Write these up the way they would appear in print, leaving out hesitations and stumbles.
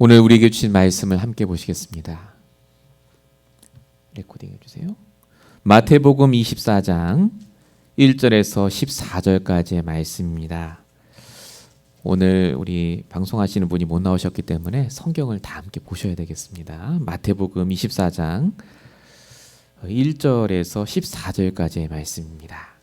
오늘 우리에게 주신 말씀을 함께 보시겠습니다. 레코딩 해주세요. 마태복음 24장 1절에서 14절까지의 말씀입니다. 오늘 우리 방송하시는 분이 못 나오셨기 때문에 성경을 다 함께 보셔야 되겠습니다. 마태복음 24장 1절에서 14절까지의 말씀입니다.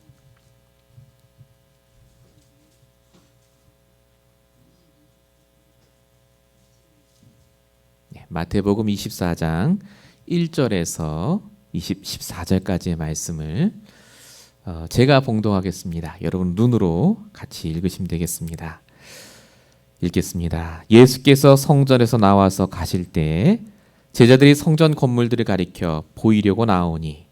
마태복음 24장 1절에서 14절까지의 말씀을 제가 봉독하겠습니다. 여러분 눈으로 같이 읽으시면 되겠습니다. 읽겠습니다. 예수께서 성전에서 나와서 가실 때 제자들이 성전 건물들을 가리켜 보이려고 나오니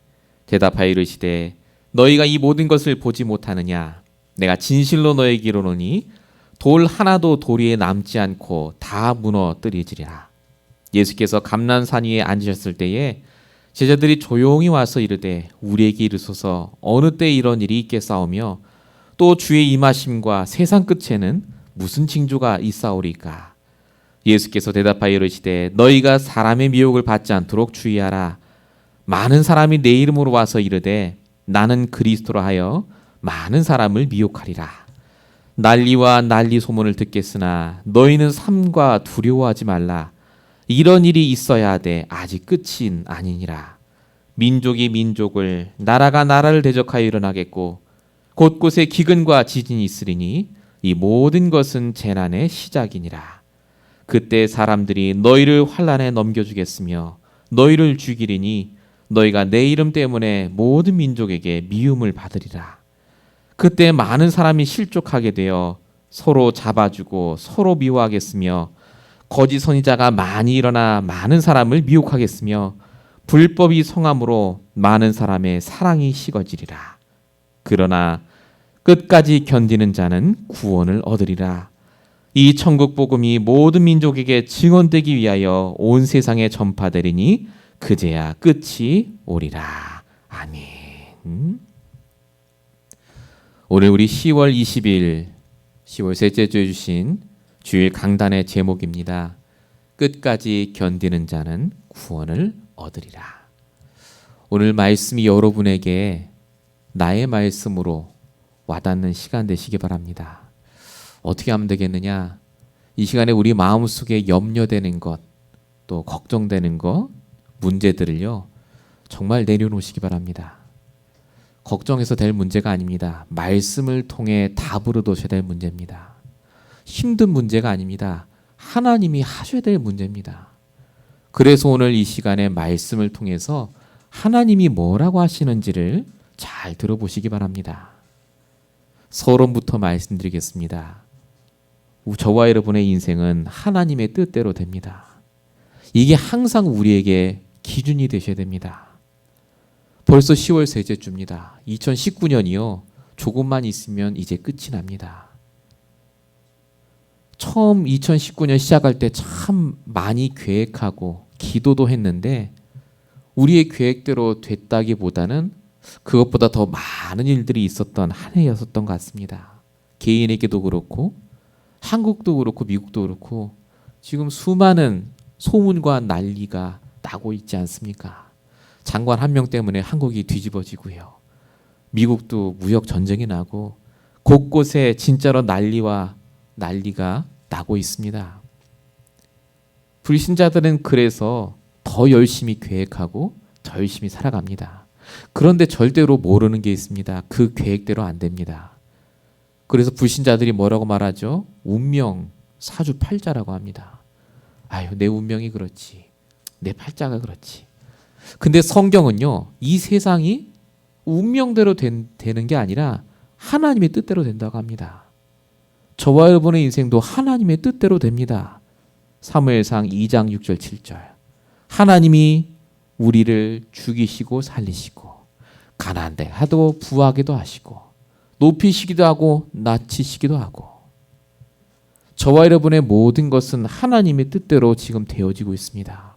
대답하여 이르시되 너희가 이 모든 것을 보지 못하느냐? 내가 진실로 너희에게 이르노니 돌 하나도 도리에 남지 않고 다 무너뜨리지리라. 예수께서 감난산 위에 앉으셨을 때에 제자들이 조용히 와서 이르되 우리에게 이르소서 어느 때 이런 일이 있겠사오며 또 주의 임하심과 세상 끝에는 무슨 징조가 있사오리까? 예수께서 대답하여 이르시되 너희가 사람의 미혹을 받지 않도록 주의하라. 많은 사람이 내 이름으로 와서 이르되 나는 그리스도라 하여 많은 사람을 미혹하리라. 난리와 난리 소문을 듣겠으나 너희는 삼가 두려워하지 말라. 이런 일이 있어야 하되 아직 끝이 아니니라. 민족이 민족을 나라가 나라를 대적하여 일어나겠고 곳곳에 기근과 지진이 있으리니 이 모든 것은 재난의 시작이니라. 그때 사람들이 너희를 환난에 넘겨주겠으며 너희를 죽이리니 너희가 내 이름 때문에 모든 민족에게 미움을 받으리라. 그때 많은 사람이 실족하게 되어 서로 잡아주고 서로 미워하겠으며 거짓 선지자가 많이 일어나 많은 사람을 미혹하겠으며 불법이 성함으로 많은 사람의 사랑이 식어지리라. 그러나 끝까지 견디는 자는 구원을 얻으리라. 이 천국 복음이 모든 민족에게 증언되기 위하여 온 세상에 전파되리니 그제야 끝이 오리라. 아멘. 오늘 우리 10월 20일 10월 셋째 주에 주신 주일 강단의 제목입니다. 끝까지 견디는 자는 구원을 얻으리라. 오늘 말씀이 여러분에게 나의 말씀으로 와닿는 시간 되시기 바랍니다. 어떻게 하면 되겠느냐? 이 시간에 우리 마음속에 염려되는 것, 또 걱정되는 것, 문제들을요 정말 내려놓으시기 바랍니다. 걱정해서 될 문제가 아닙니다. 말씀을 통해 답으로 도셔야 될 문제입니다. 힘든 문제가 아닙니다. 하나님이 하셔야 될 문제입니다. 그래서 오늘 이 시간에 말씀을 통해서 하나님이 뭐라고 하시는지를 잘 들어보시기 바랍니다. 서론부터 말씀드리겠습니다. 저와 여러분의 인생은 하나님의 뜻대로 됩니다. 이게 항상 우리에게 기준이 되셔야 됩니다. 벌써 10월 셋째 주입니다. 2019년이요. 조금만 있으면 이제 끝이 납니다. 처음 2019년 시작할 때 참 많이 계획하고 기도도 했는데 우리의 계획대로 됐다기보다는 그것보다 더 많은 일들이 있었던 한 해였었던 것 같습니다. 개인에게도 그렇고 한국도 그렇고 미국도 그렇고 지금 수많은 소문과 난리가 나고 있지 않습니까? 장관 한 명 때문에 한국이 뒤집어지고요. 미국도 무역 전쟁이 나고 곳곳에 진짜로 난리가 나고 있습니다. 불신자들은 그래서 더 열심히 계획하고 더 열심히 살아갑니다. 그런데 절대로 모르는 게 있습니다. 그 계획대로 안 됩니다. 그래서 불신자들이 뭐라고 말하죠? 운명 사주팔자라고 합니다. 아유, 내 운명이 그렇지. 내 팔자가 그렇지. 근데 성경은요, 이 세상이 운명대로 되는 게 아니라 하나님의 뜻대로 된다고 합니다. 저와 여러분의 인생도 하나님의 뜻대로 됩니다. 사무엘상 2장 6절 7절. 하나님이 우리를 죽이시고 살리시고 가난하게 하도 부하게도 하시고 높이시기도 하고 낮추시기도 하고 저와 여러분의 모든 것은 하나님의 뜻대로 지금 되어지고 있습니다.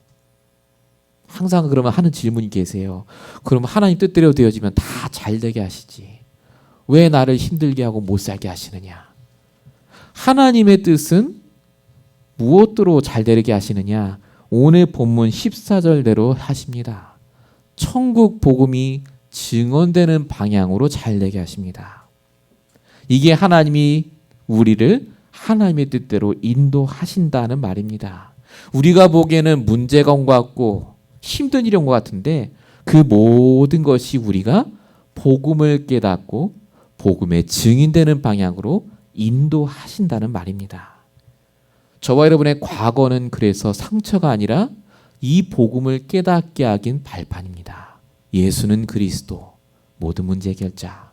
항상 그러면 하는 질문이 계세요. 그러면 하나님 뜻대로 되어지면 다 잘 되게 하시지. 왜 나를 힘들게 하고 못 살게 하시느냐? 하나님의 뜻은 무엇으로 잘 되게 하시느냐? 오늘 본문 14절대로 하십니다. 천국 복음이 증언되는 방향으로 잘 되게 하십니다. 이게 하나님이 우리를 하나님의 뜻대로 인도하신다는 말입니다. 우리가 보기에는 문제가 온 것 같고 힘든 일인 것 같은데 그 모든 것이 우리가 복음을 깨닫고 복음의 증인되는 방향으로 인도하신다는 말입니다. 저와 여러분의 과거는 그래서 상처가 아니라 이 복음을 깨닫게 하긴 발판입니다. 예수는 그리스도, 모든 문제 해결자,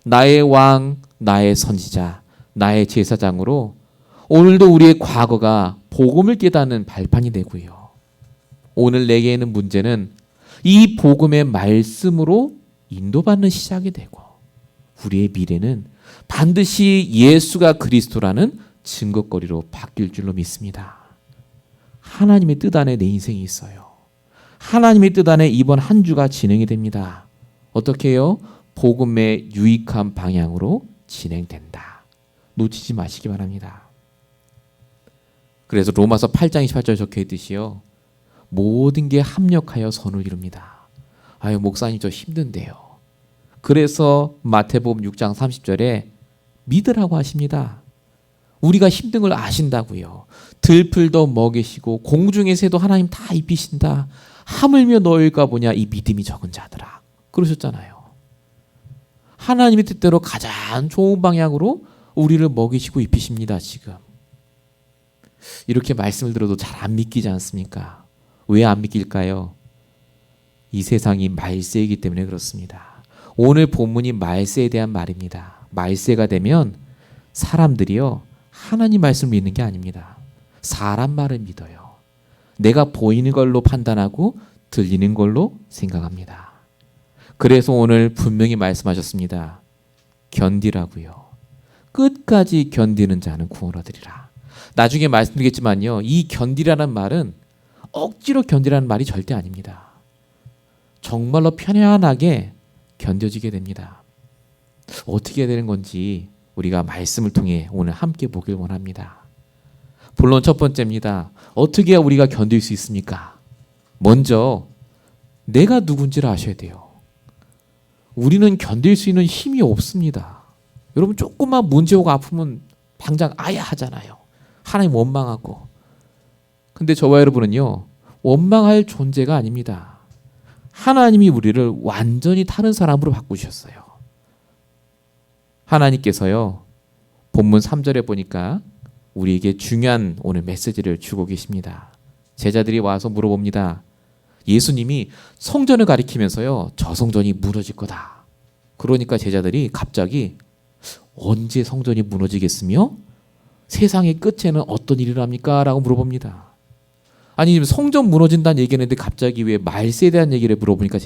나의 왕, 나의 선지자, 나의 제사장으로 오늘도 우리의 과거가 복음을 깨닫는 발판이 되고요. 오늘 내게 있는 문제는 이 복음의 말씀으로 인도받는 시작이 되고 우리의 미래는 반드시 예수가 그리스도라는 증거거리로 바뀔 줄로 믿습니다. 하나님의 뜻 안에 내 인생이 있어요. 하나님의 뜻 안에 이번 한 주가 진행이 됩니다. 어떻게 해요? 복음의 유익한 방향으로 진행된다. 놓치지 마시기 바랍니다. 그래서 로마서 8장 28절에 적혀 있듯이요. 모든 게 합력하여 선을 이룹니다. 아유 목사님 저 힘든데요. 그래서 마태복음 6장 30절에 믿으라고 하십니다. 우리가 힘든 걸 아신다고요. 들풀도 먹이시고 공중의 새도 하나님 다 입히신다. 하물며 너희가 보냐 이 믿음이 적은 자들아. 그러셨잖아요. 하나님의 뜻대로 가장 좋은 방향으로 우리를 먹이시고 입히십니다. 지금 이렇게 말씀을 들어도 잘 안 믿기지 않습니까? 왜 안 믿길까요? 이 세상이 말세이기 때문에 그렇습니다. 오늘 본문이 말세에 대한 말입니다. 말세가 되면 사람들이요 하나님 말씀을 믿는 게 아닙니다. 사람 말을 믿어요. 내가 보이는 걸로 판단하고 들리는 걸로 생각합니다. 그래서 오늘 분명히 말씀하셨습니다. 견디라고요. 끝까지 견디는 자는 구원 얻으리라. 나중에 말씀드리겠지만요. 이 견디라는 말은 억지로 견디라는 말이 절대 아닙니다. 정말로 편안하게 견뎌지게 됩니다. 어떻게 해야 되는 건지 우리가 말씀을 통해 오늘 함께 보길 원합니다. 본론 첫 번째입니다. 어떻게 해야 우리가 견딜 수 있습니까? 먼저 내가 누군지를 아셔야 돼요. 우리는 견딜 수 있는 힘이 없습니다. 여러분 조금만 문제 오고 아프면 당장 아야 하잖아요. 하나님 원망하고. 근데 저와 여러분은요. 원망할 존재가 아닙니다. 하나님이 우리를 완전히 다른 사람으로 바꾸셨어요. 하나님께서요. 본문 3절에 보니까 우리에게 중요한 오늘 메시지를 주고 계십니다. 제자들이 와서 물어봅니다. 예수님이 성전을 가리키면서요. 저 성전이 무너질 거다. 그러니까 제자들이 갑자기 언제 성전이 무너지겠으며 세상의 끝에는 어떤 일을 합니까? 라고 물어봅니다. 아니 성전 무너진다는 얘기했는데 갑자기 왜 말세에 대한 얘기를 물어보니까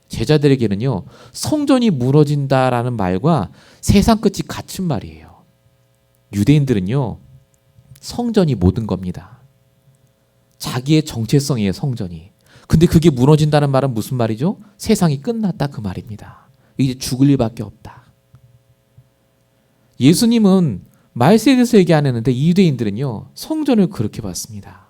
제자들에게는요. 성전이 무너진다라는 말과 세상 끝이 같은 말이에요. 유대인들은요. 성전이 모든 겁니다. 자기의 정체성이에요. 성전이. 근데 그게 무너진다는 말은 무슨 말이죠? 세상이 끝났다 그 말입니다. 이제 죽을 일밖에 없다. 예수님은 말세에 대해서 얘기 안 했는데 유대인들은요. 성전을 그렇게 봤습니다.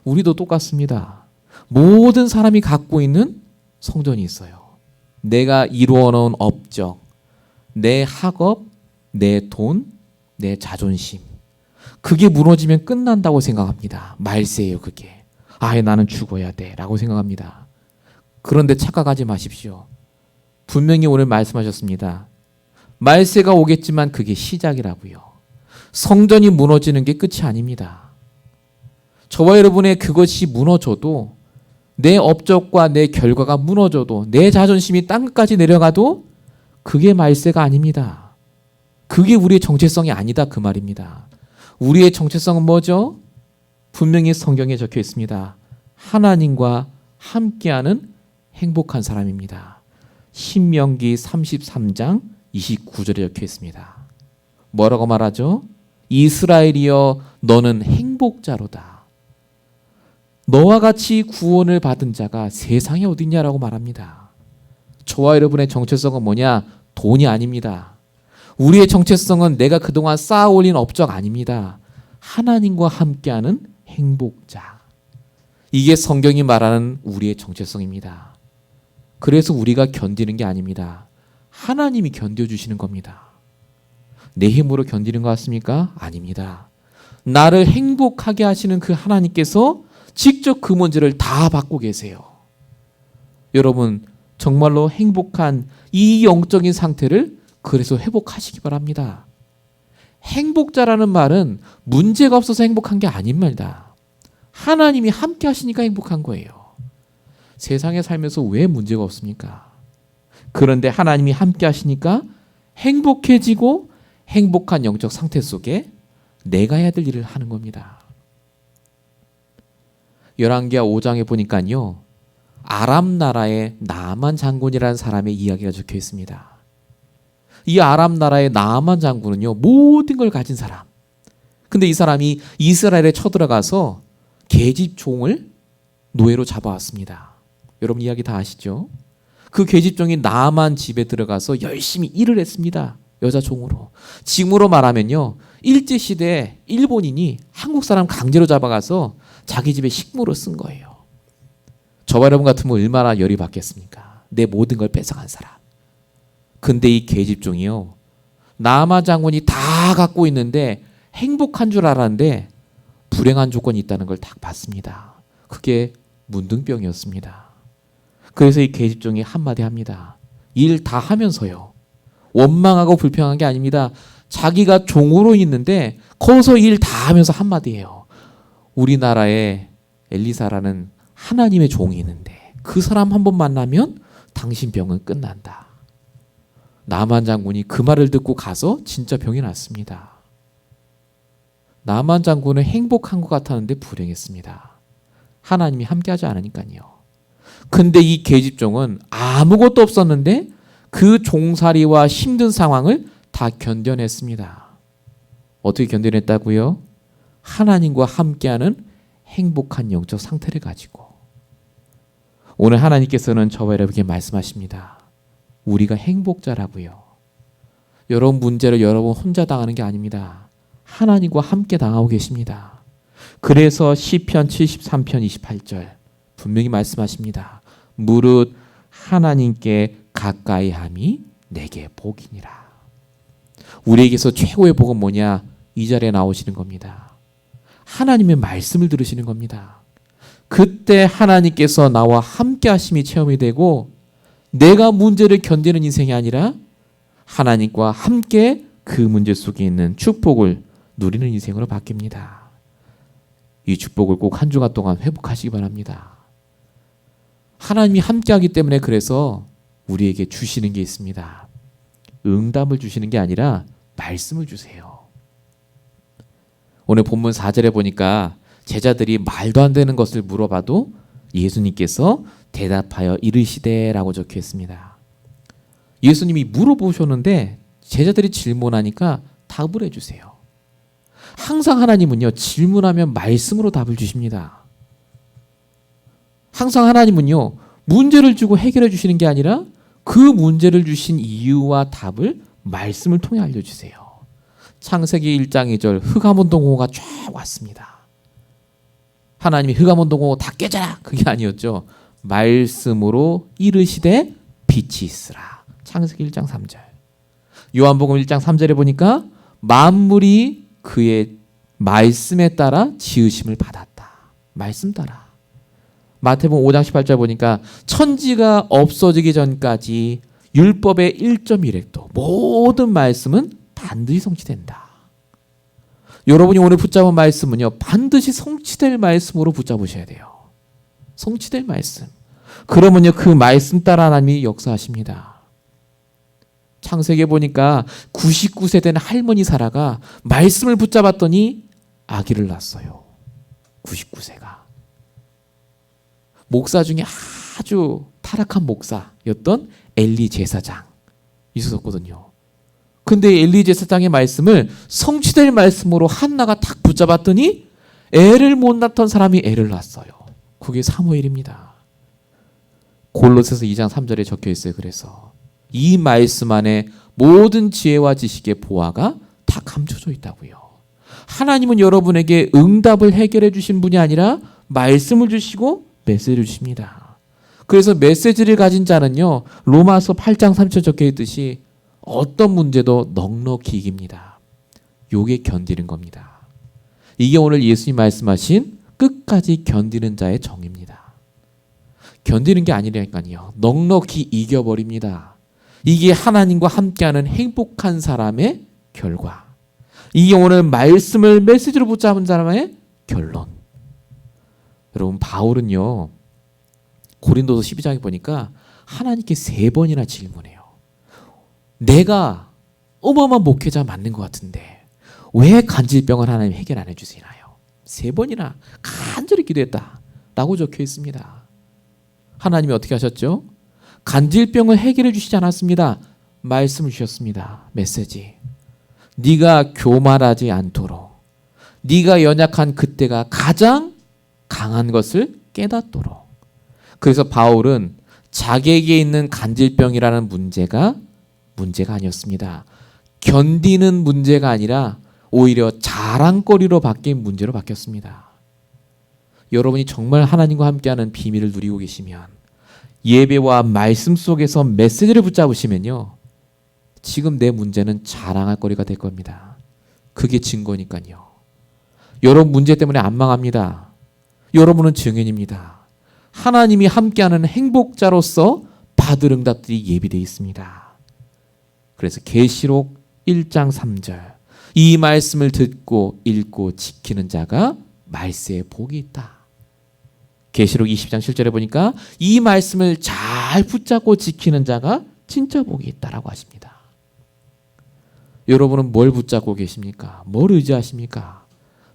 우리도 똑같습니다. 모든 사람이 갖고 있는 성전이 있어요. 내가 이루어 놓은 업적, 내 학업, 내 돈, 내 자존심. 그게 무너지면 끝난다고 생각합니다. 말세예요 그게. 아예 나는 죽어야 돼 라고 생각합니다. 그런데 착각하지 마십시오. 분명히 오늘 말씀하셨습니다. 말세가 오겠지만 그게 시작이라고요. 성전이 무너지는 게 끝이 아닙니다. 저와 여러분의 그것이 무너져도 내 업적과 내 결과가 무너져도 내 자존심이 땅까지 내려가도 그게 말세가 아닙니다. 그게 우리의 정체성이 아니다 그 말입니다. 우리의 정체성은 뭐죠? 분명히 성경에 적혀 있습니다. 하나님과 함께하는 행복한 사람입니다. 신명기 33장 29절에 적혀 있습니다. 뭐라고 말하죠? 이스라엘이여 너는 행복자로다. 너와 같이 구원을 받은 자가 세상에 어딨냐라고 말합니다. 저와 여러분의 정체성은 뭐냐? 돈이 아닙니다. 우리의 정체성은 내가 그동안 쌓아올린 업적 아닙니다. 하나님과 함께하는 행복자. 이게 성경이 말하는 우리의 정체성입니다. 그래서 우리가 견디는 게 아닙니다. 하나님이 견뎌주시는 겁니다. 내 힘으로 견디는 것 같습니까? 아닙니다. 나를 행복하게 하시는 그 하나님께서 직접 그 문제를 다 받고 계세요. 여러분, 정말로 행복한 이 영적인 상태를 그래서 회복하시기 바랍니다. 행복자라는 말은 문제가 없어서 행복한 게 아닙니다. 하나님이 함께 하시니까 행복한 거예요. 세상에 살면서 왜 문제가 없습니까? 그런데 하나님이 함께 하시니까 행복해지고 행복한 영적 상태 속에 내가 해야 될 일을 하는 겁니다. 열왕기하 5장에 보니까요, 아람 나라의 나만 장군이라는 사람의 이야기가 적혀 있습니다. 이 아람 나라의 나만 장군은요, 모든 걸 가진 사람. 근데 이 사람이 이스라엘에 쳐들어가서 계집종을 노예로 잡아왔습니다. 여러분 이야기 다 아시죠? 그 계집종이 나만 집에 들어가서 열심히 일을 했습니다. 여자 종으로. 지금으로 말하면요, 일제시대에 일본인이 한국 사람 강제로 잡아가서 자기 집에 식모로 쓴 거예요. 저와 여러분 같으면 얼마나 열이 받겠습니까? 내 모든 걸 뺏어간 사람. 근데 이 계집종이요, 나만 장군이 다 갖고 있는데 행복한 줄 알았는데 불행한 조건이 있다는 걸 딱 봤습니다. 그게 문둥병이었습니다. 그래서 이 계집종이 한마디 합니다. 일 다 하면서요, 원망하고 불평한 게 아닙니다. 자기가 종으로 있는데 거기서 일 다 하면서 한마디예요. 우리나라에 엘리사라는 하나님의 종이 있는데 그 사람 한 번 만나면 당신 병은 끝난다. 나만 장군이 그 말을 듣고 가서 진짜 병이 났습니다. 나만 장군은 행복한 것 같았는데 불행했습니다. 하나님이 함께하지 않으니까요. 근데 이 계집종은 아무것도 없었는데 그 종살이와 힘든 상황을 다 견뎌냈습니다. 어떻게 견뎌냈다고요? 하나님과 함께하는 행복한 영적 상태를 가지고. 오늘 하나님께서는 저와 여러분에게 말씀하십니다. 우리가 행복자라고요. 여러분 문제를 여러분 혼자 당하는 게 아닙니다. 하나님과 함께 당하고 계십니다. 그래서 시편 73편 28절 분명히 말씀하십니다. 무릇 하나님께 가까이 함이 내게 복이니라. 우리에게서 최고의 복은 뭐냐? 이 자리에 나오시는 겁니다. 하나님의 말씀을 들으시는 겁니다. 그때 하나님께서 나와 함께 하심이 체험이 되고 내가 문제를 견디는 인생이 아니라 하나님과 함께 그 문제 속에 있는 축복을 누리는 인생으로 바뀝니다. 이 축복을 꼭 한 주간 동안 회복하시기 바랍니다. 하나님이 함께하기 때문에 그래서 우리에게 주시는 게 있습니다. 응답을 주시는 게 아니라 말씀을 주세요. 오늘 본문 4절에 보니까 제자들이 말도 안 되는 것을 물어봐도 예수님께서 대답하여 이르시되라고 적혀 있습니다. 예수님이 물어보셨는데 제자들이 질문하니까 답을 해주세요. 항상 하나님은요, 질문하면 말씀으로 답을 주십니다. 항상 하나님은요, 문제를 주고 해결해 주시는 게 아니라 그 문제를 주신 이유와 답을 말씀을 통해 알려주세요. 창세기 1장 2절 흑암운동호가 쫙 왔습니다. 하나님이 흑암운동호 다 깨져라 그게 아니었죠. 말씀으로 이르시되 빛이 있으라. 창세기 1장 3절. 요한복음 1장 3절에 보니까 만물이 그의 말씀에 따라 지으심을 받았다. 말씀 따라. 마태복음 5장 18절 보니까 천지가 없어지기 전까지 율법의 1.1획도 모든 말씀은 반드시 성취된다. 여러분이 오늘 붙잡은 말씀은요, 반드시 성취될 말씀으로 붙잡으셔야 돼요. 성취될 말씀. 그러면요, 그 말씀 따라 하나님이 역사하십니다. 창세기에 보니까 99세 된 할머니 사라가 말씀을 붙잡았더니 아기를 낳았어요. 99세가. 목사 중에 아주 타락한 목사였던 엘리 제사장 있었거든요. 근데 엘리 제사장의 말씀을 성취될 말씀으로 한나가 탁 붙잡았더니 애를 못 낳던 사람이 애를 낳았어요. 그게 사무엘입니다. 골로새서 2장 3절에 적혀 있어요. 그래서 이 말씀 안에 모든 지혜와 지식의 보화가 다 감춰져 있다고요. 하나님은 여러분에게 응답을 해결해 주신 분이 아니라 말씀을 주시고 메시지를 주십니다. 그래서 메시지를 가진 자는요, 로마서 8장 3절 적혀 있듯이 어떤 문제도 넉넉히 이깁니다. 요게 견디는 겁니다. 이게 오늘 예수님 말씀하신 끝까지 견디는 자의 정의입니다. 견디는 게 아니라니까요. 넉넉히 이겨버립니다. 이게 하나님과 함께하는 행복한 사람의 결과. 이게 오늘 말씀을 메시지로 붙잡은 사람의 결론. 여러분, 바울은요, 고린도서 12장에 보니까 하나님께 3번이나 질문해요. 내가 어마어마한 목회자 맞는 것 같은데 왜 간질병을 하나님 해결 안 해주시나요? 3번이나 간절히 기도했다 라고 적혀 있습니다. 하나님이 어떻게 하셨죠? 간질병을 해결해 주시지 않았습니다. 말씀을 주셨습니다. 메시지. 네가 교만하지 않도록, 네가 연약한 그때가 가장 강한 것을 깨닫도록. 그래서 바울은 자기에게 있는 간질병이라는 문제가 아니었습니다. 견디는 문제가 아니라 오히려 자랑거리로 바뀐 문제로 바뀌었습니다. 여러분이 정말 하나님과 함께하는 비밀을 누리고 계시면, 예배와 말씀 속에서 메시지를 붙잡으시면요, 지금 내 문제는 자랑할 거리가 될 겁니다. 그게 증거니까요. 여러분 문제 때문에 안 망합니다. 여러분은 증인입니다. 하나님이 함께하는 행복자로서 받을 응답들이 예비되어 있습니다. 그래서 계시록 1장 3절, 이 말씀을 듣고 읽고 지키는 자가 말세에 복이 있다. 계시록 20장 7절에 보니까 이 말씀을 잘 붙잡고 지키는 자가 진짜 복이 있다라고 하십니다. 여러분은 뭘 붙잡고 계십니까? 뭘 의지하십니까?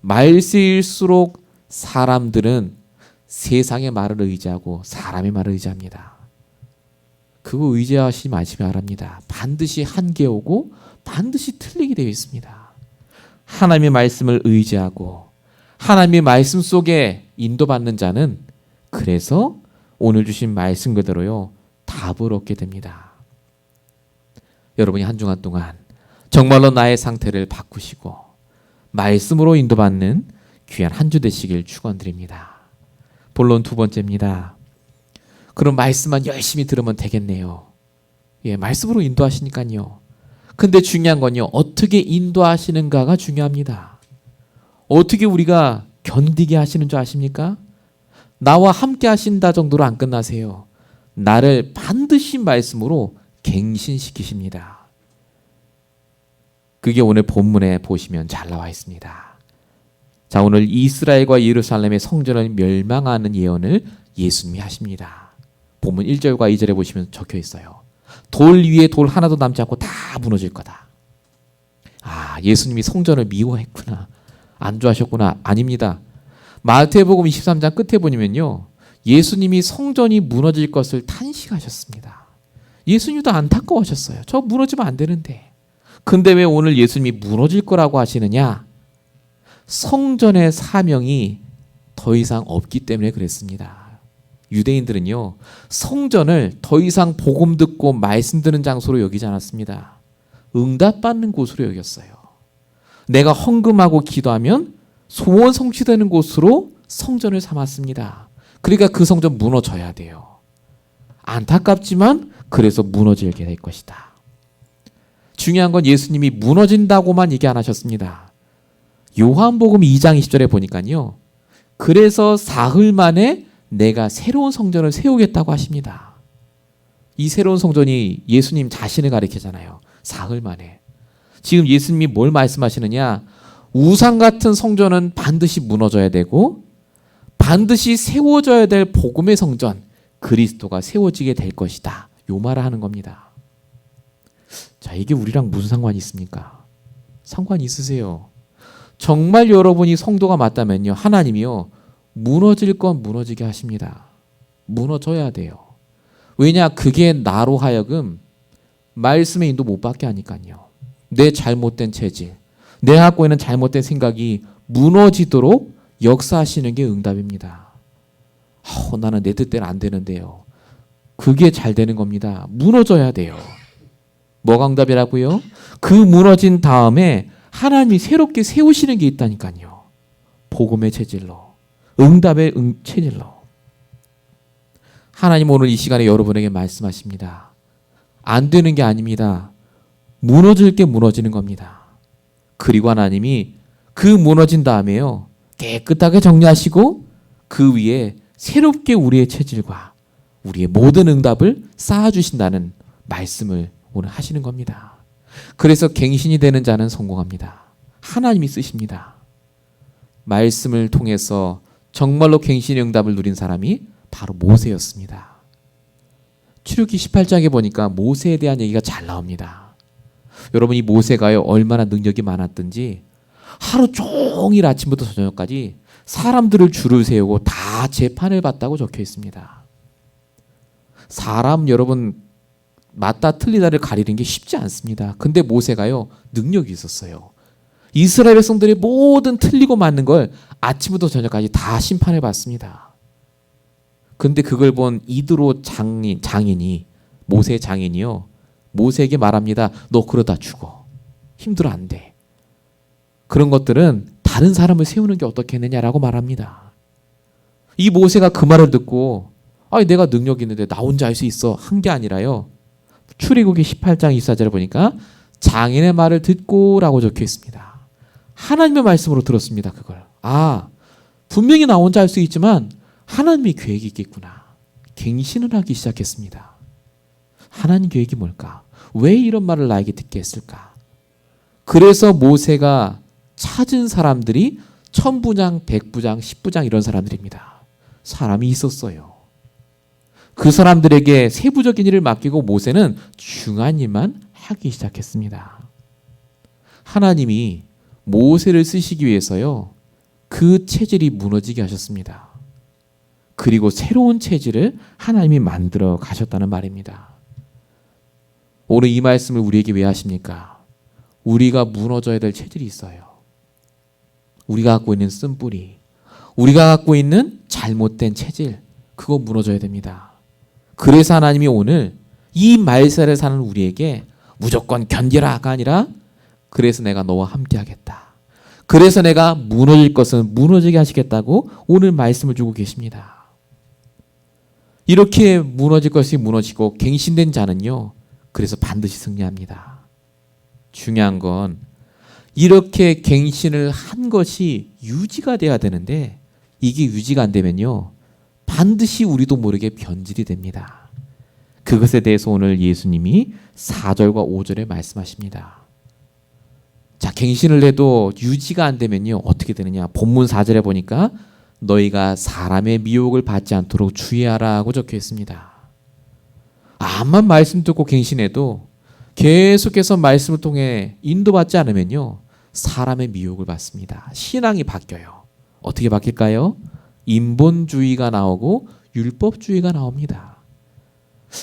말세일수록 사람들은 세상의 말을 의지하고 사람의 말을 의지합니다. 그거 의지하시지 마시기 바랍니다. 반드시 한계 오고 반드시 틀리게 되어 있습니다. 하나님의 말씀을 의지하고 하나님의 말씀 속에 인도받는 자는 그래서 오늘 주신 말씀 그대로요, 답을 얻게 됩니다. 여러분이 한 주간 동안 정말로 나의 상태를 바꾸시고 말씀으로 인도받는 귀한 한 주 되시길 축원드립니다. 본론 2번째입니다. 그럼 말씀만 열심히 들으면 되겠네요. 예, 말씀으로 인도하시니까요. 근데 중요한 건요, 어떻게 인도하시는가가 중요합니다. 어떻게 우리가 견디게 하시는 줄 아십니까? 나와 함께 하신다 정도로 안 끝나세요. 나를 반드시 말씀으로 갱신시키십니다. 그게 오늘 본문에 보시면 잘 나와 있습니다. 자, 오늘 이스라엘과 예루살렘의 성전을 멸망하는 예언을 예수님이 하십니다. 본문 1절과 2절에 보시면 적혀 있어요. 돌 위에 돌 하나도 남지 않고 다 무너질 거다. 아, 예수님이 성전을 미워했구나, 안 좋아하셨구나. 아닙니다. 마태복음 23장 끝에 보면요, 예수님이 성전이 무너질 것을 탄식하셨습니다. 예수님도 안타까워하셨어요. 저 무너지면 안 되는데. 근데 왜 오늘 예수님이 무너질 거라고 하시느냐? 성전의 사명이 더 이상 없기 때문에 그랬습니다. 유대인들은요, 성전을 더 이상 복음 듣고 말씀 듣는 장소로 여기지 않았습니다. 응답받는 곳으로 여겼어요. 내가 헌금하고 기도하면 소원 성취되는 곳으로 성전을 삼았습니다. 그러니까 그 성전 무너져야 돼요. 안타깝지만 그래서 무너지게 될 것이다. 중요한 건 예수님이 무너진다고만 얘기 안 하셨습니다. 요한복음 2장 20절에 보니까요, 그래서 사흘 만에 내가 새로운 성전을 세우겠다고 하십니다. 이 새로운 성전이 예수님 자신을 가리키잖아요. 사흘 만에. 지금 예수님이 뭘 말씀하시느냐? 우상 같은 성전은 반드시 무너져야 되고 반드시 세워져야 될 복음의 성전, 그리스도가 세워지게 될 것이다. 요 말을 하는 겁니다. 자, 이게 우리랑 무슨 상관이 있습니까? 상관이 있으세요. 정말 여러분이 성도가 맞다면요, 하나님이요, 무너질 건 무너지게 하십니다. 무너져야 돼요. 왜냐? 그게 나로 하여금 말씀의 인도 못 받게 하니까요. 내 잘못된 체질, 내가 갖고 있는 잘못된 생각이 무너지도록 역사하시는 게 응답입니다. 나는 내 뜻대로 안 되는데요. 그게 잘 되는 겁니다. 무너져야 돼요. 뭐가 응답이라고요? 그 무너진 다음에 하나님이 새롭게 세우시는 게 있다니까요. 복음의 체질로, 응답의 체질로. 하나님 오늘 이 시간에 여러분에게 말씀하십니다. 안 되는 게 아닙니다. 무너질 게 무너지는 겁니다. 그리고 하나님이 그 무너진 다음에요, 깨끗하게 정리하시고 그 위에 새롭게 우리의 체질과 우리의 모든 응답을 쌓아주신다는 말씀을 오늘 하시는 겁니다. 그래서 갱신이 되는 자는 성공합니다. 하나님이 쓰십니다. 말씀을 통해서 정말로 갱신의 응답을 누린 사람이 바로 모세였습니다. 출애굽기 18장에 보니까 모세에 대한 얘기가 잘 나옵니다. 여러분, 이 모세가요, 얼마나 능력이 많았든지 하루 종일 아침부터 저녁까지 사람들을 줄을 세우고 다 재판을 받다고 적혀 있습니다. 사람 여러분 맞다 틀리다를 가리는 게 쉽지 않습니다. 근데 모세가요, 능력이 있었어요. 이스라엘 백성들의 모든 틀리고 맞는 걸 아침부터 저녁까지 다 심판을 받습니다. 근데 그걸 본 이드로 장인이, 모세의 장인이요, 모세에게 말합니다. 너 그러다 죽어. 힘들어, 안 돼. 그런 것들은 다른 사람을 세우는 게 어떻겠느냐라고 말합니다. 이 모세가 그 말을 듣고 아니 내가 능력 있는데 나 혼자 할 수 있어 한 게 아니라요. 출애굽기 18장 24절에 보니까 장인의 말을 듣고라고 적혀 있습니다. 하나님의 말씀으로 들었습니다. 그걸. 분명히 나 혼자 할 수 있지만 하나님의 계획이 있겠구나. 갱신을 하기 시작했습니다. 하나님 계획이 뭘까? 왜 이런 말을 나에게 듣게 했을까? 그래서 모세가 찾은 사람들이 천부장, 백부장, 십부장 이런 사람들입니다. 사람이 있었어요. 그 사람들에게 세부적인 일을 맡기고 모세는 중요한 일만 하기 시작했습니다. 하나님이 모세를 쓰시기 위해서요, 그 체질이 무너지게 하셨습니다. 그리고 새로운 체질을 하나님이 만들어 가셨다는 말입니다. 오늘 이 말씀을 우리에게 왜 하십니까? 우리가 무너져야 될 체질이 있어요. 우리가 갖고 있는 쓴뿌리, 우리가 갖고 있는 잘못된 체질, 그거 무너져야 됩니다. 그래서 하나님이 오늘 이 말세를 사는 우리에게 무조건 견디라가 아니라 그래서 내가 너와 함께 하겠다. 그래서 내가 무너질 것은 무너지게 하시겠다고 오늘 말씀을 주고 계십니다. 이렇게 무너질 것이 무너지고 갱신된 자는요, 그래서 반드시 승리합니다. 중요한 건 이렇게 갱신을 한 것이 유지가 돼야 되는데 이게 유지가 안 되면요, 반드시 우리도 모르게 변질이 됩니다. 그것에 대해서 오늘 예수님이 4절과 5절에 말씀하십니다. 자, 갱신을 해도 유지가 안 되면요, 어떻게 되느냐? 본문 4절에 보니까 너희가 사람의 미혹을 받지 않도록 주의하라고 적혀 있습니다. 암만 말씀 듣고 갱신해도 계속해서 말씀을 통해 인도받지 않으면요, 사람의 미혹을 받습니다. 신앙이 바뀌어요. 어떻게 바뀔까요? 인본주의가 나오고 율법주의가 나옵니다.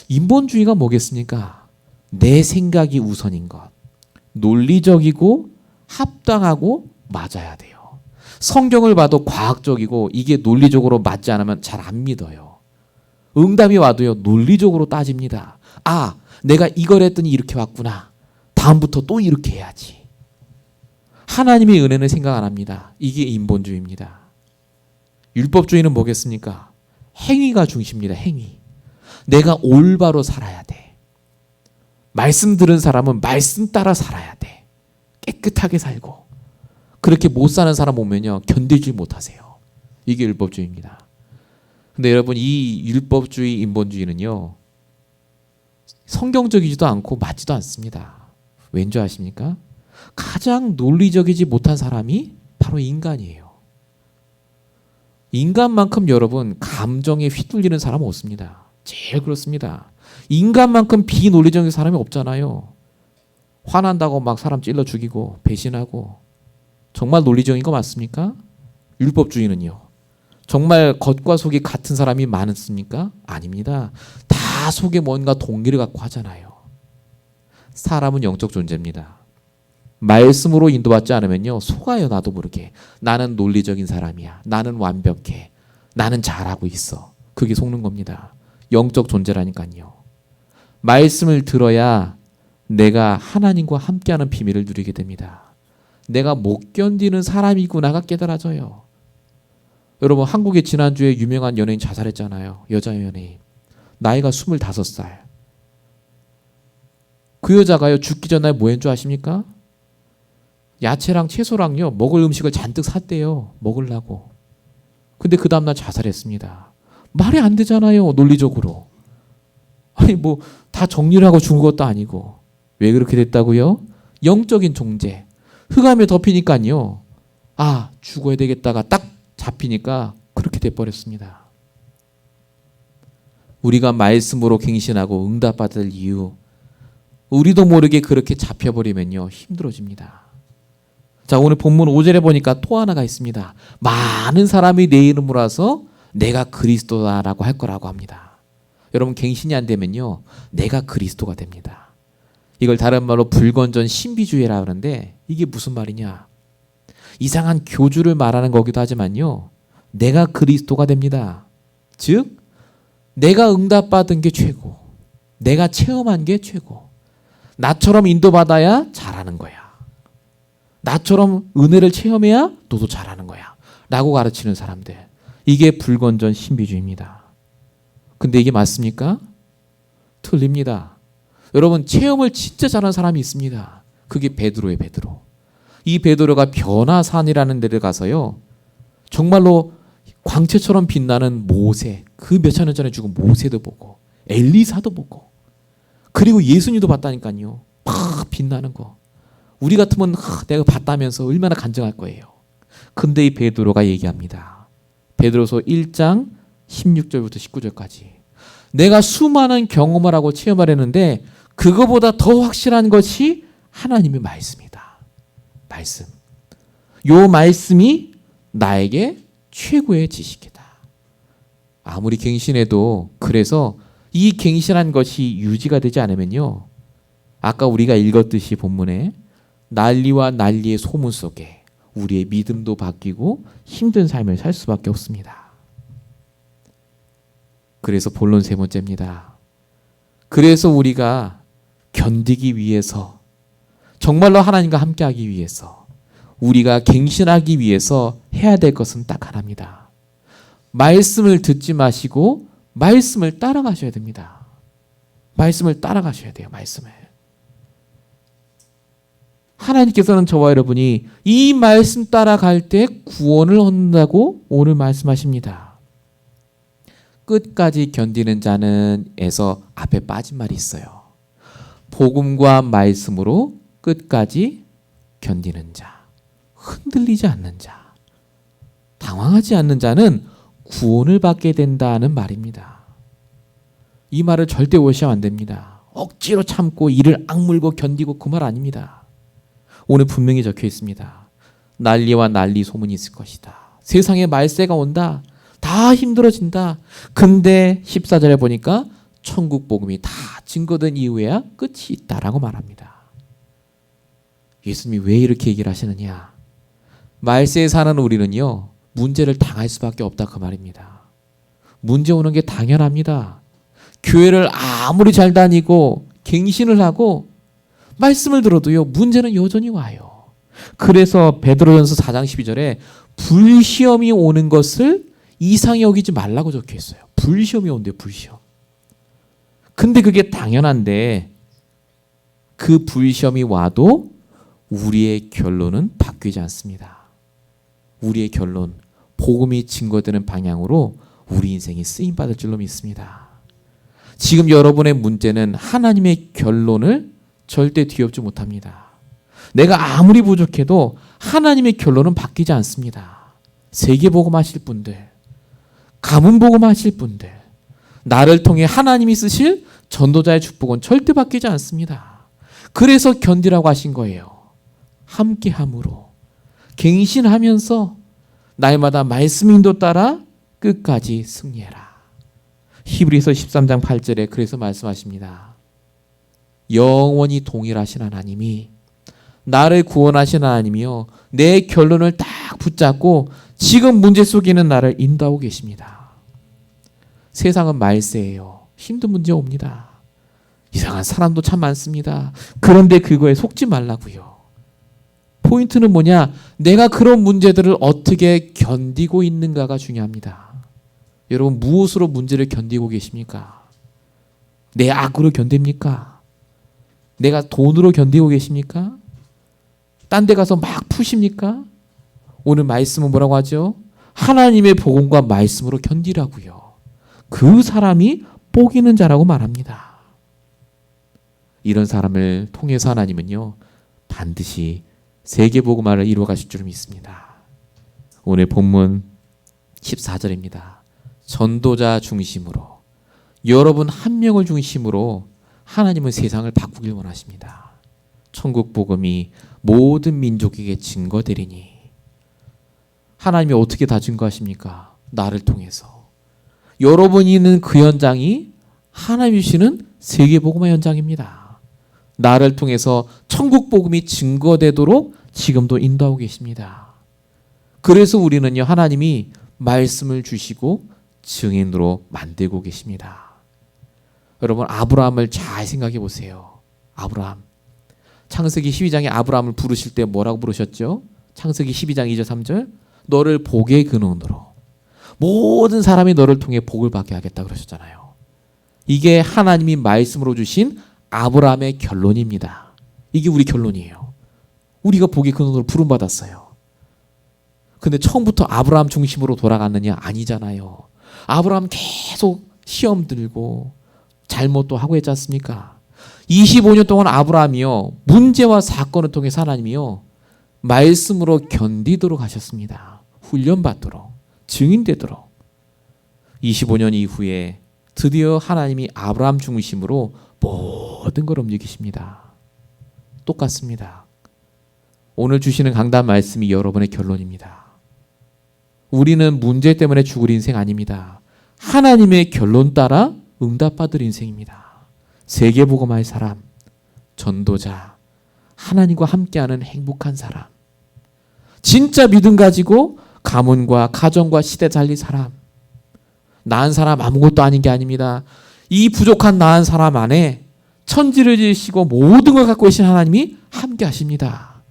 인본주의가 뭐겠습니까? 내 생각이 우선인 것, 논리적이고 합당하고 맞아야 돼요. 성경을 봐도 과학적이고 이게 논리적으로 맞지 않으면 잘 안 믿어요. 응답이 와도요, 논리적으로 따집니다. 내가 이걸 했더니 이렇게 왔구나. 다음부터 또 이렇게 해야지. 하나님의 은혜는 생각 안 합니다. 이게 인본주의입니다. 율법주의는 뭐겠습니까? 행위가 중심입니다. 행위. 내가 올바로 살아야 돼. 말씀 들은 사람은 말씀 따라 살아야 돼. 깨끗하게 살고. 그렇게 못 사는 사람 오면요, 견디지 못하세요. 이게 율법주의입니다. 근데 여러분, 이 율법주의, 인본주의는요, 성경적이지도 않고 맞지도 않습니다. 왠지 아십니까? 가장 논리적이지 못한 사람이 바로 인간이에요. 인간만큼 여러분 감정에 휘둘리는 사람은 없습니다. 제일 그렇습니다. 인간만큼 비논리적인 사람이 없잖아요. 화난다고 막 사람 찔러 죽이고 배신하고. 정말 논리적인 거 맞습니까? 율법주의는요, 정말 겉과 속이 같은 사람이 많습니까? 아닙니다. 다 속에 뭔가 동기를 갖고 하잖아요. 사람은 영적 존재입니다. 말씀으로 인도받지 않으면요, 속아요. 나도 모르게. 나는 논리적인 사람이야. 나는 완벽해. 나는 잘하고 있어. 그게 속는 겁니다. 영적 존재라니까요. 말씀을 들어야 내가 하나님과 함께하는 비밀을 누리게 됩니다. 내가 못 견디는 사람이구나가 깨달아져요. 여러분, 한국에 지난주에 유명한 연예인 자살했잖아요. 여자 연예인. 나이가 25살. 그 여자가요, 죽기 전날 뭐 했는 줄 아십니까? 야채랑 채소랑요, 먹을 음식을 잔뜩 샀대요. 먹으려고. 근데 그 다음날 자살했습니다. 말이 안 되잖아요, 논리적으로. 아니, 뭐 다 정리를 하고 죽은 것도 아니고. 왜 그렇게 됐다고요? 영적인 존재. 흑암에 덮이니까요, 아, 죽어야 되겠다가 딱 잡히니까 그렇게 돼버렸습니다. 우리가 말씀으로 갱신하고 응답받을 이유, 우리도 모르게 그렇게 잡혀버리면요, 힘들어집니다. 자, 오늘 본문 5절에 보니까 또 하나가 있습니다. 많은 사람이 내 이름으로 와서 내가 그리스도다라고 할 거라고 합니다. 여러분, 갱신이 안 되면요, 내가 그리스도가 됩니다. 이걸 다른 말로 불건전 신비주의라 하는데, 이게 무슨 말이냐? 이상한 교주를 말하는 거기도 하지만요, 내가 그리스도가 됩니다. 즉, 내가 응답받은 게 최고, 내가 체험한 게 최고, 나처럼 인도받아야 잘하는 거야, 나처럼 은혜를 체험해야 너도 잘하는 거야 라고 가르치는 사람들, 이게 불건전 신비주의입니다. 근데 이게 맞습니까? 틀립니다. 여러분, 체험을 진짜 잘하는 사람이 있습니다. 그게 베드로예요. 베드로. 이 베드로가 변화산이라는 데를 가서요, 정말로 광채처럼 빛나는 모세, 그 몇천 년 전에 죽은 모세도 보고 엘리사도 보고, 그리고 예수님도 봤다니까요. 막 빛나는 거. 우리 같으면 내가 봤다면서 얼마나 간증할 거예요. 근데 이 베드로가 얘기합니다. 베드로서 1장 16절부터 19절까지. 내가 수많은 경험을 하고 체험을 했는데 그거보다 더 확실한 것이 하나님의 말씀이다. 말씀. 요 말씀이 나에게 최고의 지식이다. 아무리 갱신해도, 그래서 이 갱신한 것이 유지가 되지 않으면요, 아까 우리가 읽었듯이 본문에 난리와 난리의 소문 속에 우리의 믿음도 바뀌고 힘든 삶을 살 수밖에 없습니다. 그래서 본론 세 번째입니다. 그래서 우리가 견디기 위해서, 정말로 하나님과 함께하기 위해서, 우리가 갱신하기 위해서 해야 될 것은 딱 하나입니다. 말씀을 듣지 마시고 말씀을 따라가셔야 됩니다. 말씀을 따라가셔야 돼요. 말씀을. 하나님께서는 저와 여러분이 이 말씀 따라갈 때 구원을 얻는다고 오늘 말씀하십니다. 끝까지 견디는 자는 에서 앞에 빠진 말이 있어요. 복음과 말씀으로 끝까지 견디는 자, 흔들리지 않는 자, 당황하지 않는 자는 구원을 받게 된다는 말입니다. 이 말을 절대 오해하면 안 됩니다. 억지로 참고 이를 악물고 견디고 그 말 아닙니다. 오늘 분명히 적혀 있습니다. 난리와 난리 소문이 있을 것이다. 세상에 말세가 온다. 다 힘들어진다. 근데 14절에 보니까 천국 복음이 다 증거된 이후에야 끝이 있다라고 말합니다. 예수님이 왜 이렇게 얘기를 하시느냐? 말세에 사는 우리는요, 문제를 당할 수밖에 없다 그 말입니다. 문제 오는 게 당연합니다. 교회를 아무리 잘 다니고 갱신을 하고 말씀을 들어도요, 문제는 여전히 와요. 그래서 베드로전서 4장 12절에 불시험이 오는 것을 이상히 여기지 말라고 적혀 있어요. 불시험이 온대요. 불시험. 근데 그게 당연한데 그 불시험이 와도 우리의 결론은 바뀌지 않습니다. 우리의 결론, 복음이 증거되는 방향으로 우리 인생이 쓰임받을 줄로 믿습니다. 지금 여러분의 문제는 하나님의 결론을 절대 뒤엎지 못합니다. 내가 아무리 부족해도 하나님의 결론은 바뀌지 않습니다. 세계복음 하실 분들, 가문복음 하실 분들, 나를 통해 하나님이 쓰실 전도자의 축복은 절대 바뀌지 않습니다. 그래서 견디라고 하신 거예요. 함께함으로 갱신하면서 날마다 말씀 인도 따라 끝까지 승리해라. 히브리서 13장 8절에 그래서 말씀하십니다. 영원히 동일하신 하나님이, 나를 구원하신 하나님이요, 내 결론을 딱 붙잡고 지금 문제 속에 있는 나를 인도하고 계십니다. 세상은 말세예요. 힘든 문제 옵니다. 이상한 사람도 참 많습니다. 그런데 그거에 속지 말라고요. 포인트는 뭐냐? 내가 그런 문제들을 어떻게 견디고 있는가가 중요합니다. 여러분, 무엇으로 문제를 견디고 계십니까? 내 악으로 견딥니까? 내가 돈으로 견디고 계십니까? 딴 데 가서 막 푸십니까? 오늘 말씀은 뭐라고 하죠? 하나님의 복음과 말씀으로 견디라고요. 그 사람이 복 있는 자라고 말합니다. 이런 사람을 통해서 하나님은요, 반드시 세계복음화를 이루어 가실 줄 믿습니다. 오늘 본문 14절입니다. 전도자 중심으로, 여러분 한 명을 중심으로 하나님은 세상을 바꾸길 원하십니다. 천국 복음이 모든 민족에게 증거되리니. 하나님이 어떻게 다 증거하십니까? 나를 통해서. 여러분이 있는 그 현장이 하나님이 주시는 세계복음화 현장입니다. 나를 통해서 천국 복음이 증거되도록 지금도 인도하고 계십니다. 그래서 우리는요, 하나님이 말씀을 주시고 증인으로 만들고 계십니다. 여러분, 아브라함을 잘 생각해 보세요. 아브라함. 창세기 12장에 아브라함을 부르실 때 뭐라고 부르셨죠? 창세기 12장 2절 3절. 너를 복의 근원으로 모든 사람이 너를 통해 복을 받게 하겠다 그러셨잖아요. 이게 하나님이 말씀으로 주신 아브라함의 결론입니다. 이게 우리 결론이에요. 우리가 복의 근원으로 부름받았어요. 근데 처음부터 아브라함 중심으로 돌아갔느냐? 아니잖아요. 아브라함 계속 시험 들고 잘못도 하고 했지 않습니까? 25년 동안 아브라함이요, 문제와 사건을 통해서 하나님이요, 말씀으로 견디도록 하셨습니다. 훈련받도록, 증인되도록. 25년 이후에 드디어 하나님이 아브라함 중심으로 모든 걸 움직이십니다. 똑같습니다. 오늘 주시는 강단 말씀이 여러분의 결론입니다. 우리는 문제 때문에 죽을 인생 아닙니다. 하나님의 결론 따라 응답받을 인생입니다. 세계복음화의 사람, 전도자, 하나님과 함께하는 행복한 사람, 진짜 믿음 가지고 가문과 가정과 시대 살릴 사람, 나은 사람 아무것도 아닌 게 아닙니다. 이 부족한 나은 사람 안에 천지를 지으시고 모든 걸 갖고 계신 하나님이 함께 하십니다.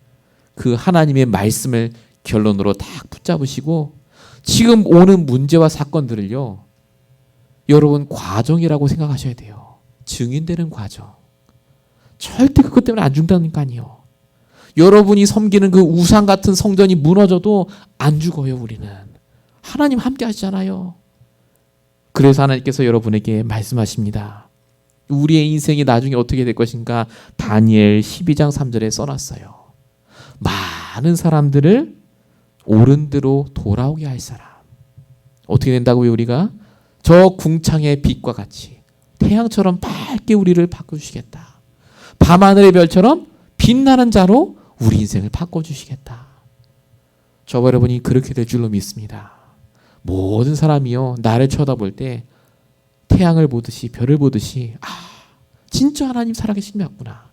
그 하나님의 말씀을 결론으로 딱 붙잡으시고 지금 오는 문제와 사건들을요, 여러분 과정이라고 생각하셔야 돼요. 증인되는 과정. 절대 그것 때문에 안 죽다니까요. 여러분이 섬기는 그 우상 같은 성전이 무너져도 안 죽어요. 우리는 하나님 함께 하시잖아요. 그래서 하나님께서 여러분에게 말씀하십니다. 우리의 인생이 나중에 어떻게 될 것인가 다니엘 12장 3절에 써놨어요. 많은 사람들을 옳은 대로 돌아오게 할 사람. 어떻게 된다고요? 우리가 저 궁창의 빛과 같이 태양처럼 밝게 우리를 바꿔주시겠다. 밤하늘의 별처럼 빛나는 자로 우리 인생을 바꿔주시겠다. 저와 여러분이 그렇게 될 줄로 믿습니다. 모든 사람이요, 나를 쳐다볼 때 태양을 보듯이, 별을 보듯이, 아, 진짜 하나님 살아계신 분이구나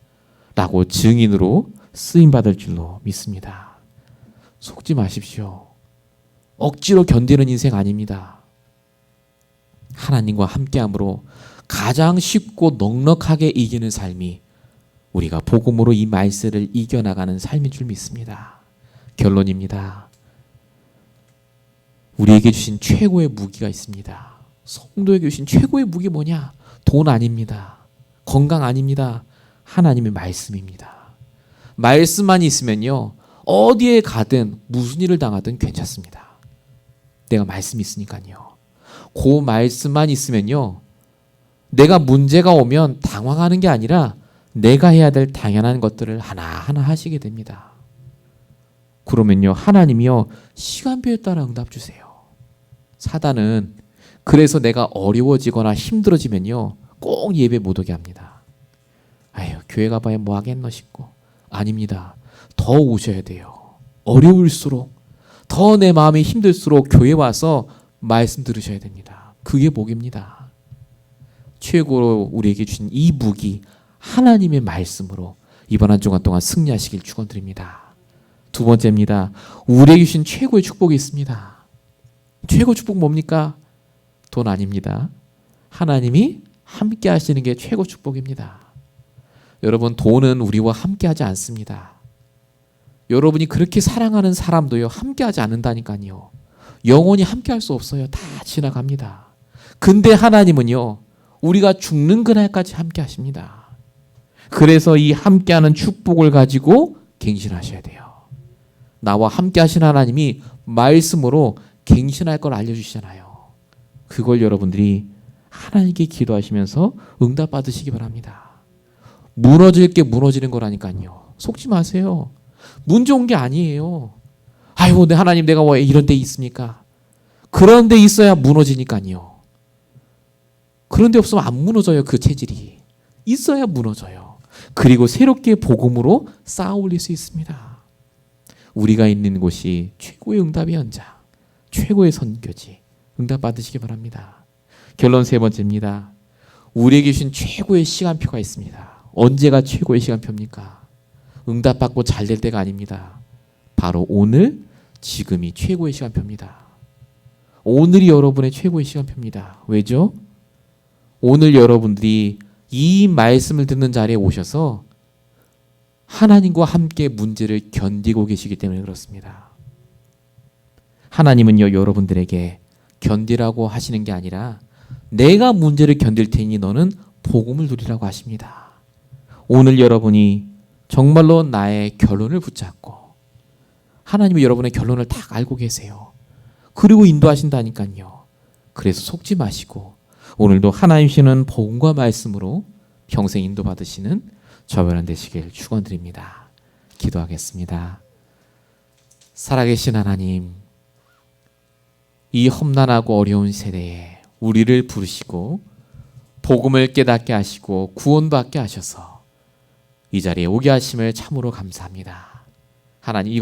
라고 증인으로 쓰임받을 줄로 믿습니다. 속지 마십시오. 억지로 견디는 인생 아닙니다. 하나님과 함께함으로 가장 쉽고 넉넉하게 이기는 삶이 우리가 복음으로 이 말세를 이겨나가는 삶인 줄 믿습니다. 결론입니다. 우리에게 주신 최고의 무기가 있습니다. 성도에게 주신 최고의 무기 뭐냐? 돈 아닙니다. 건강 아닙니다. 하나님의 말씀입니다. 말씀만 있으면요, 어디에 가든 무슨 일을 당하든 괜찮습니다. 내가 말씀이 있으니까요. 그 말씀만 있으면요, 내가 문제가 오면 당황하는 게 아니라 내가 해야 될 당연한 것들을 하나하나 하시게 됩니다. 그러면요, 하나님이요, 시간표에 따라 응답 주세요. 사단은 그래서 내가 어려워지거나 힘들어지면요, 꼭 예배 못 오게 합니다. 아유, 교회 가봐야 뭐 하겠노 싶고. 아닙니다. 더 오셔야 돼요. 어려울수록, 더 내 마음이 힘들수록 교회 와서 말씀 들으셔야 됩니다. 그게 복입니다. 최고로 우리에게 주신 이 무기, 하나님의 말씀으로 이번 한 주간 동안 승리하시길 축원드립니다. 두 번째입니다. 우리에게 주신 최고의 축복이 있습니다. 최고 축복 뭡니까? 돈 아닙니다. 하나님이 함께 하시는 게 최고 축복입니다. 여러분, 돈은 우리와 함께 하지 않습니다. 여러분이 그렇게 사랑하는 사람도요, 함께하지 않는다니까요. 영원히 함께할 수 없어요. 다 지나갑니다. 근데 하나님은요, 우리가 죽는 그날까지 함께하십니다. 그래서 이 함께하는 축복을 가지고 갱신하셔야 돼요. 나와 함께하신 하나님이 말씀으로 갱신할 걸 알려주시잖아요. 그걸 여러분들이 하나님께 기도하시면서 응답 받으시기 바랍니다. 무너질 게 무너지는 거라니까요. 속지 마세요. 문제 온 게 아니에요. 아이고, 내 하나님, 내가 왜 이런 데 있습니까? 그런 데 있어야 무너지니까요. 그런 데 없으면 안 무너져요. 그 체질이 있어야 무너져요. 그리고 새롭게 복음으로 쌓아 올릴 수 있습니다. 우리가 있는 곳이 최고의 응답의 현장, 최고의 선교지. 응답 받으시기 바랍니다. 결론 세 번째입니다. 우리에게 주신 최고의 시간표가 있습니다. 언제가 최고의 시간표입니까? 응답 받고 잘 될 때가 아닙니다. 바로 오늘, 지금이 최고의 시간표입니다. 오늘이 여러분의 최고의 시간표입니다. 왜죠? 오늘 여러분들이 이 말씀을 듣는 자리에 오셔서 하나님과 함께 문제를 견디고 계시기 때문에 그렇습니다. 하나님은요, 여러분들에게 견디라고 하시는 게 아니라 내가 문제를 견딜 테니 너는 복음을 누리라고 하십니다. 오늘 여러분이 정말로 나의 결론을 붙잡고 하나님이 여러분의 결론을 다 알고 계세요. 그리고 인도하신다니까요. 그래서 속지 마시고 오늘도 하나님 주시는 복음과 말씀으로 평생 인도받으시는 저변한 되시길 축원드립니다. 기도하겠습니다. 살아계신 하나님, 이 험난하고 어려운 세대에 우리를 부르시고 복음을 깨닫게 하시고 구원받게 하셔서 이 자리에 오게 하심을 참으로 감사합니다. 하나님, 이것